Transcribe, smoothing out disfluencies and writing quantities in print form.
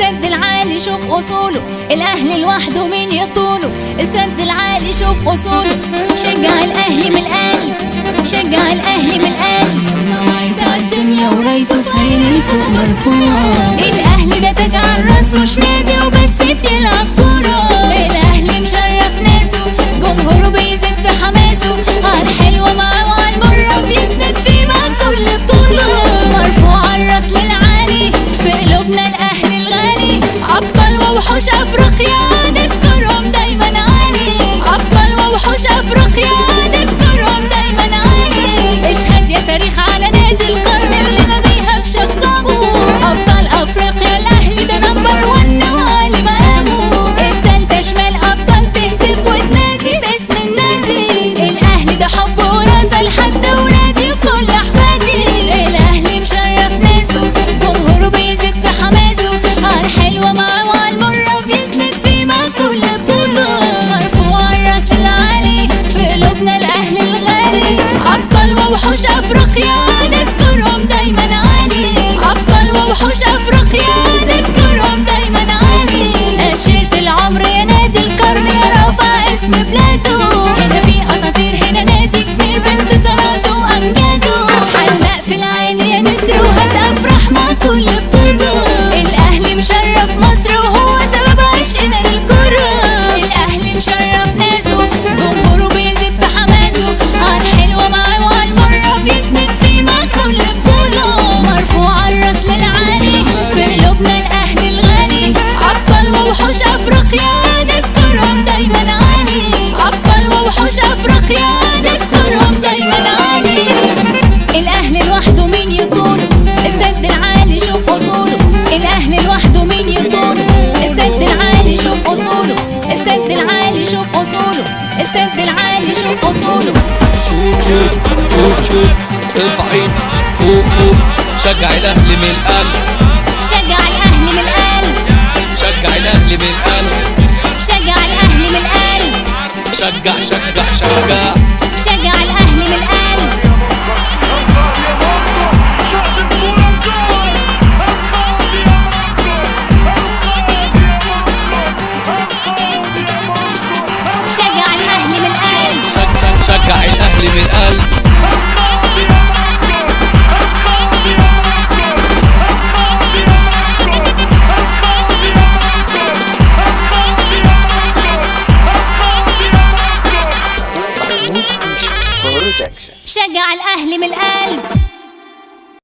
السد العالي شوف أصوله، الأهلي لوحده مين يطوله. السد العالي شوف أصوله، شجع الأهلي من القلب، شجع الأهلي من القلب. يوم وعيد عالدنيا ورايته في عين الفوق مرفوع. الأهلي ده تاج عالراس مش نادي وبس بيلعب كورة. الأهلي مشرف ناسه، جمهوره بيزيد في حماسه، عالحلوة معاه وعالمرة بيسند فيه مع كل بطولة. مرفوع عالراس للعالي في قلوبنا الأهلي الغالي. أبطال ووحوش أفريقيا نذكرهم دايما عالي، أبطال ووحوش أفريقيا نذكرهم دايما عالي. اشهد يا تاريخ على نادي القرن اللي ما بيهبش خصامه. أبطال أفريقيا الأهلي ده نمبر 1 وعالي مقامه. التالتة شمال أبطال تهتف وتنادي باسم النادي. الأهلي ده حب وراسة لحد ولادي وكل أحفادي. الأهلي مشرف ناسه، جمهوره بيزيد في حماسه، عالحلوة معاه وعالمرة بيسند فيه مع كل بطولة. مرفوع الراس للعالي في قلوبنا الأهلي الغالي. أبطال ووحوش أفريقيا نذكرهم دايما عالي، أبطال ووحوش أفريقيا نذكرهم دايما عالي. تيشيرت العمر يا نادي القرن يا رافع اسم بلاده. هنا في أساطير، هنا نادي كبير بانتصاراته وأمجاده. حلق في العين يا نسر وهات أفرح مع كل بطولة. الأهلي مشرف مصر وهو سبب عشقنا للكرة. الأهلي مشرف ناسه، جمهوره بيزيد في حماسه، عالحلوة معاه وعالمرة بيسند فيه مع كل بطولة. مرفوع الراس للعالي في قلوبنا الأهلي الغالي. أبطال ووحوش أفريقيا نذكرهم دايما عالي، أبطال ووحوش أفريقيا نذكرهم دايما عالي. الأهلي لوحده مين يطوله، السد العالي شوف أصوله. الأهلي لوحده مين يطوله، السد العالي شوف أصوله. السد العالي شوف أصوله، السد العالي شوف أصوله. شوت شوت شوت شوت، ارفع ايدك فوق فوق، شجع الأهلي من القلب، شجع الأهلي من القلب، شجع الأهلي من القلب، شجع الأهلي من القلب، شجع شجع شجع شجع الأهلي من القلب. شجع الأهلي من القلب، شجع الأهلي من القلب. شجع الأهلي من القلب.